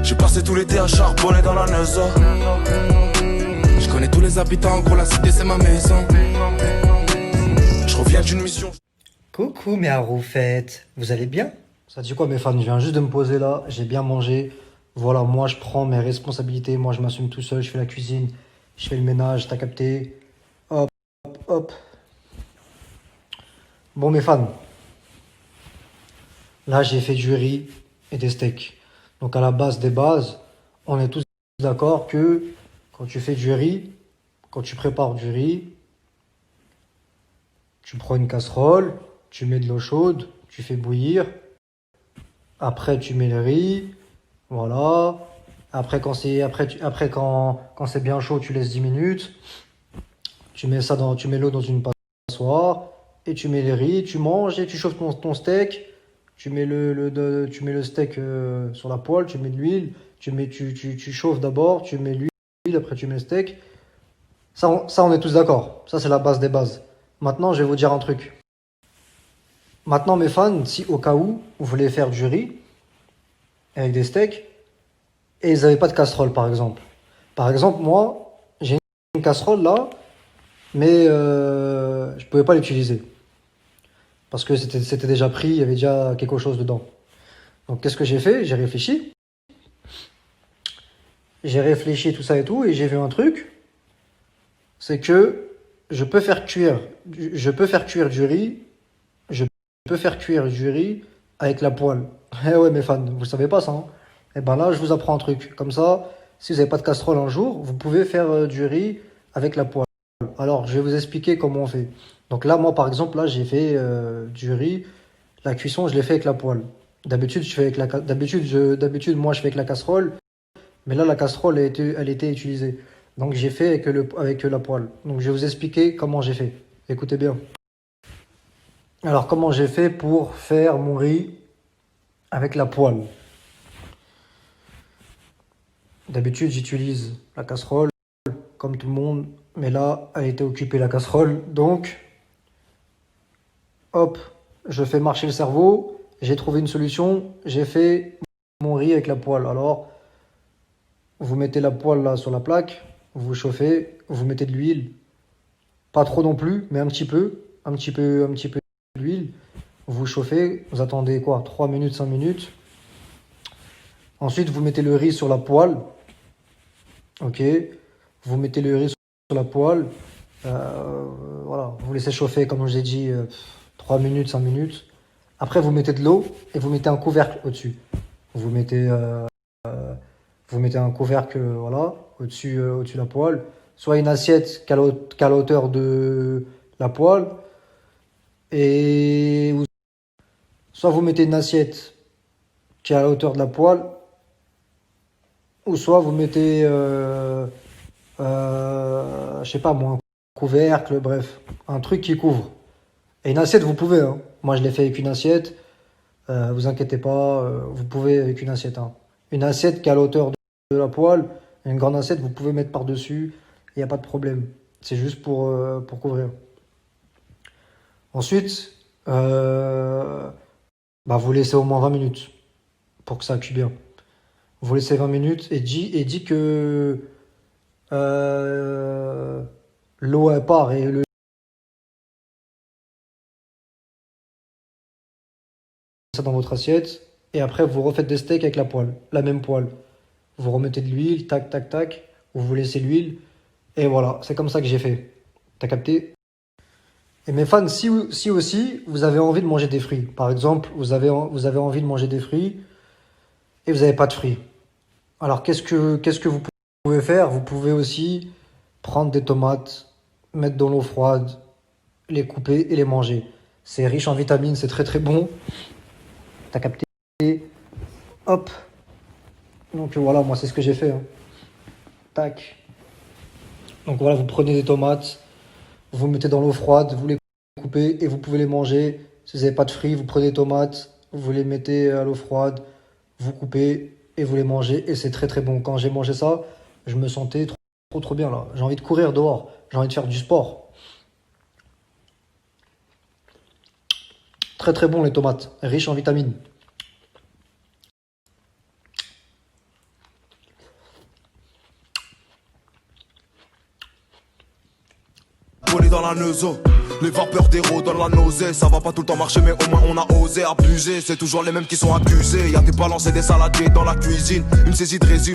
J'ai passé tout l'été à charbonner dans la Neuza. Je connais tous les habitants, gros la cité c'est ma maison. Je reviens d'une mission. Coucou mes haroufettes, vous allez bien? Ça dit quoi mes fans? Je viens juste de me poser là, j'ai bien mangé. Voilà, moi je prends mes responsabilités, moi je m'assume tout seul, je fais la cuisine, je fais le ménage, t'as capté? Hop, hop, hop. Bon mes fans, là j'ai fait du riz et des steaks. Donc à la base des bases, on est tous d'accord que quand tu fais du riz, quand tu prépares du riz, tu prends une casserole, tu mets de l'eau chaude, tu fais bouillir. Après, tu mets le riz, voilà. Après, quand c'est bien chaud, tu laisses 10 minutes. Tu mets l'eau dans une passoire et tu mets les riz, tu manges et tu chauffes ton steak. Tu mets le steak sur la poêle, tu mets de l'huile, tu chauffes d'abord, tu mets l'huile, après tu mets le steak. Ça, on est tous d'accord. Ça, c'est la base des bases. Maintenant, je vais vous dire un truc. Maintenant, mes fans, si au cas où vous voulez faire du riz avec des steaks, et ils n'avaient pas de casserole, par exemple. Par exemple, moi, j'ai une casserole là, mais je pouvais pas l'utiliser. Parce que c'était déjà pris, il y avait déjà quelque chose dedans. Donc, qu'est-ce que j'ai fait? J'ai réfléchi. J'ai réfléchi, tout ça et tout, et j'ai vu un truc. C'est que je peux faire cuire du riz, je peux faire cuire du riz avec la poêle. Eh ouais, mes fans, vous ne savez pas ça, hein? Eh ben là, je vous apprends un truc. Comme ça, si vous n'avez pas de casserole un jour, vous pouvez faire du riz avec la poêle. Alors, je vais vous expliquer comment on fait. Donc là, moi, par exemple, là, j'ai fait du riz. La cuisson, je l'ai fait avec la poêle. D'habitude, moi, je fais avec la casserole. Mais là, la casserole, elle était utilisée. Donc, j'ai fait avec la poêle. Donc, je vais vous expliquer comment j'ai fait. Écoutez bien. Alors, comment j'ai fait pour faire mon riz avec la poêle? D'habitude, j'utilise la casserole, comme tout le monde. Mais là, elle était occupée, la casserole. Donc, hop, je fais marcher le cerveau. J'ai trouvé une solution. J'ai fait mon riz avec la poêle. Alors, vous mettez la poêle là sur la plaque. Vous chauffez. Vous mettez de l'huile. Pas trop non plus, mais un petit peu. Un petit peu d'huile. Vous chauffez. Vous attendez quoi? 3 minutes, 5 minutes. Ensuite, vous mettez le riz sur la poêle. Ok. Vous mettez le riz sur la poêle. Voilà. Vous laissez chauffer, comme je l'ai dit, 3 minutes, 5 minutes. Après, vous mettez de l'eau et vous mettez un couvercle au-dessus. Vous mettez, vous mettez un couvercle, voilà, au-dessus de la poêle. Soit une assiette qu'à la hauteur de la poêle. Et soit vous mettez une assiette qui est à la hauteur de la poêle. Ou soit vous mettez, je sais pas moi, un couvercle, bref, un truc qui couvre. Et une assiette, vous pouvez, hein. Moi, je l'ai fait avec une assiette. Vous inquiétez pas, vous pouvez avec une assiette, hein. Une assiette qui est à la hauteur de la poêle, une grande assiette, vous pouvez mettre par-dessus. Il n'y a pas de problème. C'est juste pour couvrir. Ensuite, bah, vous laissez au moins 20 minutes pour que ça cuit bien. Vous laissez 20 minutes et dit que euh, l'eau elle part et ça dans votre assiette. Et après, vous refaites des steaks avec la poêle, la même poêle. Vous remettez de l'huile, tac, tac, tac. Vous laissez l'huile. Et voilà, c'est comme ça que j'ai fait. T'as capté? Et mes fans, si aussi vous avez envie de manger des fruits, par exemple, vous avez envie de manger des fruits et vous n'avez pas de fruits. Alors, qu'est-ce que vous pouvez faire? Vous pouvez aussi prendre des tomates, mettre dans l'eau froide, les couper et les manger. C'est riche en vitamines, c'est très très bon. T'as capté? Hop. Donc voilà, moi c'est ce que j'ai fait, hein. Tac. Donc voilà, vous prenez des tomates, vous mettez dans l'eau froide, vous les coupez et vous pouvez les manger. Si vous n'avez pas de fruits, vous prenez des tomates, vous les mettez à l'eau froide, vous coupez et vous les mangez. Et c'est très très bon. Quand j'ai mangé ça, je me sentais trop bien là. J'ai envie de courir dehors, j'ai envie de faire du sport. Très très bon les tomates, riches en vitamines. charbonné dans la neuzo. Les vapeurs d'héros donnent la nausée. Ça va pas tout le temps marcher mais au moins on a osé abuser. C'est toujours les mêmes qui sont accusés. Y'a des balances et des saladiers dans la cuisine. Une saisie de résine.